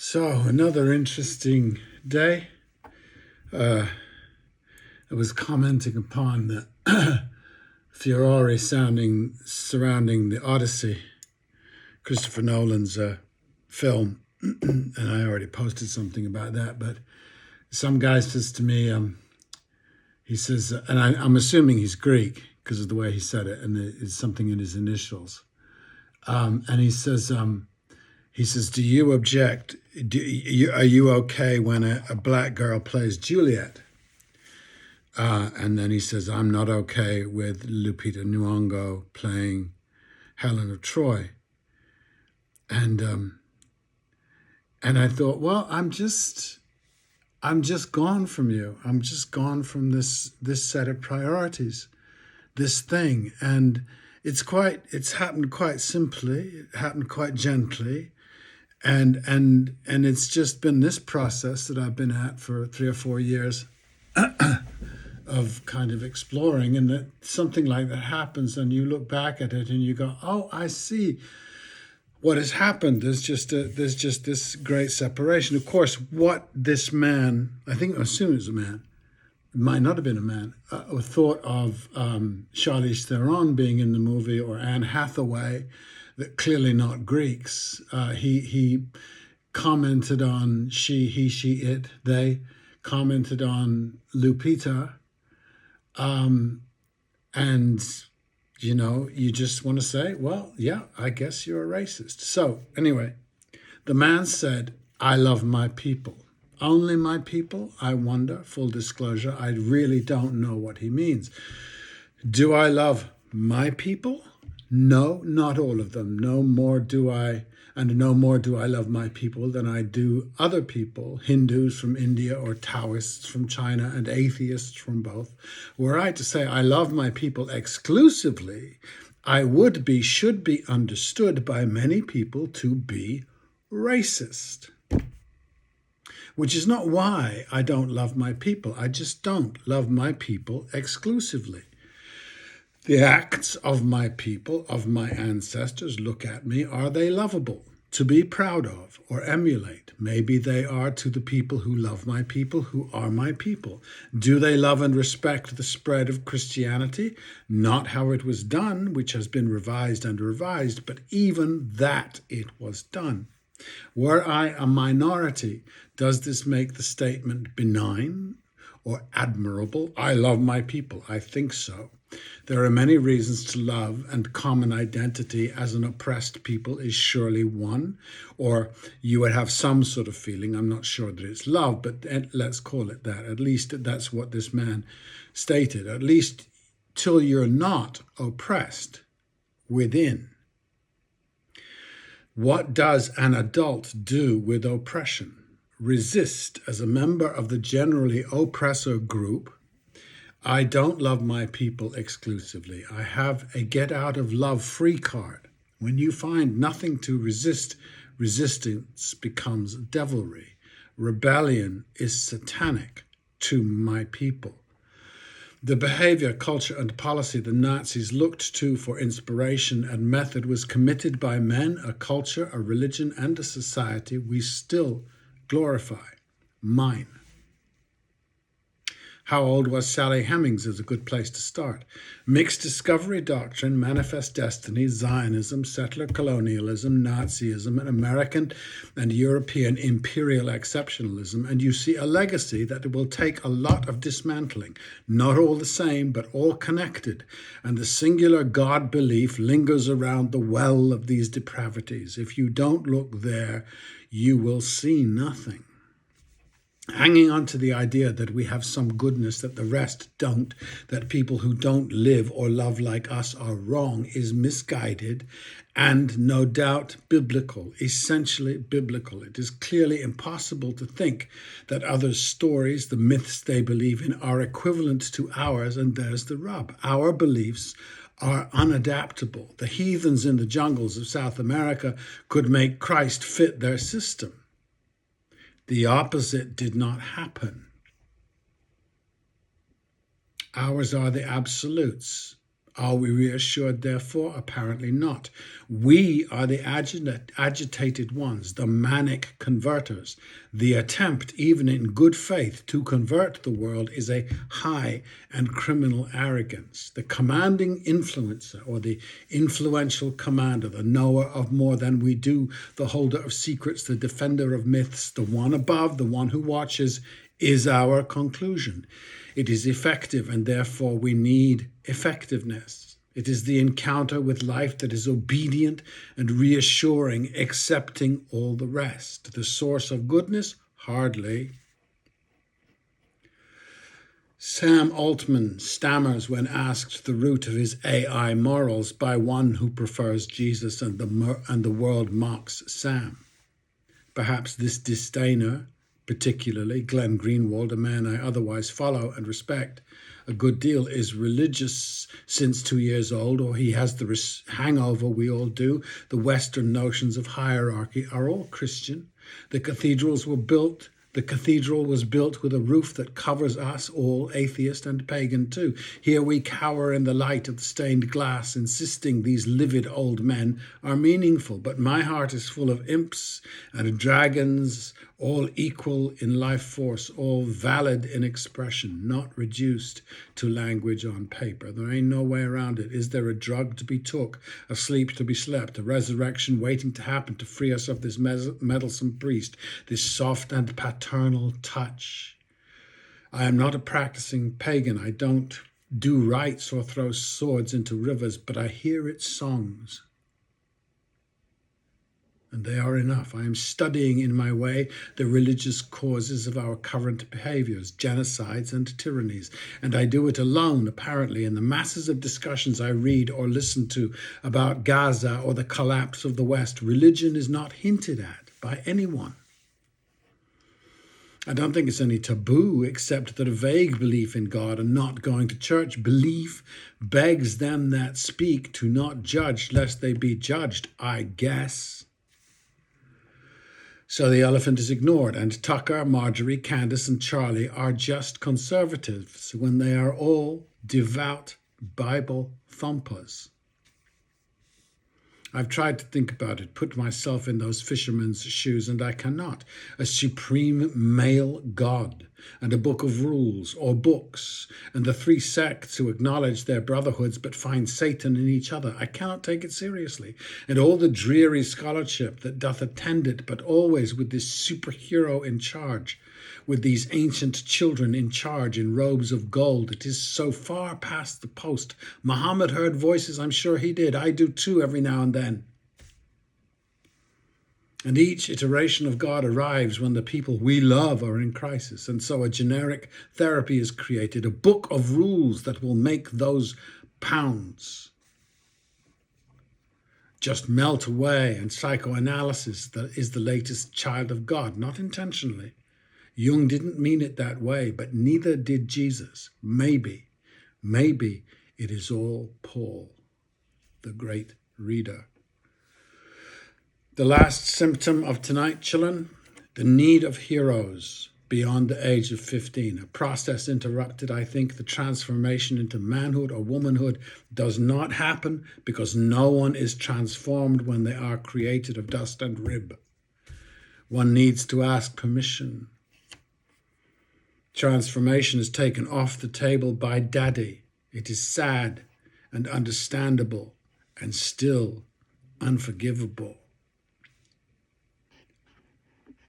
So, another interesting day. I was commenting upon the furore surrounding the Odyssey, Christopher Nolan's film, and I already posted something about that. But some guy says to me, he says, and I'm assuming he's Greek because of the way he said it, and it's something in his initials. And he says, "Do you object? Are you okay when a black girl plays Juliet?" And then he says, "I'm not okay with Lupita Nyong'o playing Helen of Troy." And I thought, well, I'm just gone from you. I'm just gone from this set of priorities, this thing, and it's happened quite simply. It happened quite gently. And it's just been this process that I've been at for 3 or 4 years of kind of exploring, and that something like that happens, and you look back at it and you go, "Oh, I see what has happened." There's just this great separation. Of course, what this man, I assume it was a man, it might not have been a man, or thought of Charlize Theron being in the movie, or Anne Hathaway, that clearly not Greeks. He commented on she, he, she, it, they, commented on Lupita. And, you just want to say, well, yeah, I guess you're a racist. So anyway, the man said, "I love my people." Only my people? I wonder, full disclosure, I really don't know what he means. Do I love my people? No, not all of them. No more do I love my people than I do other people, Hindus from India or Taoists from China and atheists from both. Were I to say I love my people exclusively, I should be understood by many people to be racist. Which is not why I don't love my people. I just don't love my people exclusively. The acts of my people, of my ancestors, look at me, are they lovable, to be proud of or emulate? Maybe they are to the people who love my people, who are my people. Do they love and respect the spread of Christianity? Not how it was done, which has been revised and revised, but even that it was done. Were I a minority, does this make the statement benign or admirable? I love my people. I think so. There are many reasons to love, and common identity as an oppressed people is surely one. Or you would have some sort of feeling, I'm not sure that it's love, but let's call it that. At least that's what this man stated. At least till you're not oppressed within. What does an adult do with oppression? Resist as a member of the generally oppressor group. I don't love my people exclusively. I have a get out of love free card. When you find nothing to resist, resistance becomes devilry. Rebellion is satanic to my people. The behavior, culture, and policy the Nazis looked to for inspiration and method was committed by men, a culture, a religion, and a society we still glorify. Mine. How old was Sally Hemings is a good place to start. Mixed discovery doctrine, manifest destiny, Zionism, settler colonialism, Nazism, and American and European imperial exceptionalism, and you see a legacy that will take a lot of dismantling. Not all the same, but all connected, and the singular God belief lingers around the well of these depravities. If you don't look there, you will see nothing. Hanging on to the idea that we have some goodness that the rest don't, that people who don't live or love like us are wrong, is misguided and no doubt biblical, essentially biblical. It is clearly impossible to think that others' stories, the myths they believe in, are equivalent to ours, and there's the rub. Our beliefs are unadaptable. The heathens in the jungles of South America could make Christ fit their system. The opposite did not happen. Ours are the absolutes. Are we reassured, therefore? Apparently not. We are the agitated ones, the manic converters. The attempt, even in good faith, to convert the world is a high and criminal arrogance. The commanding influencer, or the influential commander, the knower of more than we do, the holder of secrets, the defender of myths, the one above, the one who watches, is our conclusion. It is effective, and therefore we need effectiveness. It is the encounter with life that is obedient and reassuring, accepting all the rest. The source of goodness? Hardly. Sam Altman stammers when asked the root of his AI morals by one who prefers Jesus, and the world mocks Sam. Perhaps this disdainer, particularly Glenn Greenwald, a man I otherwise follow and respect a good deal, is religious since 2 years old, or he has the hangover we all do. The Western notions of hierarchy are all Christian. The cathedral was built with a roof that covers us all, atheist and pagan too. Here we cower in the light of the stained glass, insisting these livid old men are meaningful. But my heart is full of imps and dragons, all equal in life force, all valid in expression, not reduced to language on paper. There ain't no way around it. Is there a drug to be took, a sleep to be slept, a resurrection waiting to happen to free us of this meddlesome priest, this soft and paternal touch? I am not a practicing pagan. I don't do rites or throw swords into rivers, but I hear its songs. And they are enough. I am studying in my way the religious causes of our current behaviors, genocides and tyrannies. And I do it alone, apparently, in the masses of discussions I read or listen to about Gaza or the collapse of the West. Religion is not hinted at by anyone. I don't think it's any taboo, except that a vague belief in God and not going to church belief begs them that speak to not judge lest they be judged, I guess. So the elephant is ignored, and Tucker, Marjorie, Candace, and Charlie are just conservatives when they are all devout Bible thumpers. I've tried to think about it, put myself in those fishermen's shoes, and I cannot. A supreme male God, and a book of rules, or books, and the three sects who acknowledge their brotherhoods but find Satan in each other. I cannot take it seriously. And all the dreary scholarship that doth attend it, but always with this superhero in charge, with these ancient children in charge in robes of gold. It is so far past the post. Muhammad heard voices, I'm sure he did. I do too every now and then. And each iteration of God arrives when the people we love are in crisis. And so a generic therapy is created, a book of rules that will make those pounds just melt away. And psychoanalysis that is the latest child of God, not intentionally. Jung didn't mean it that way, but neither did Jesus. Maybe it is all Paul, the great reader. The last symptom of tonight, children, the need of heroes beyond the age of 15. A process interrupted. I think the transformation into manhood or womanhood does not happen because no one is transformed when they are created of dust and rib. One needs to ask permission. Transformation is taken off the table by daddy. It is sad and understandable and still unforgivable.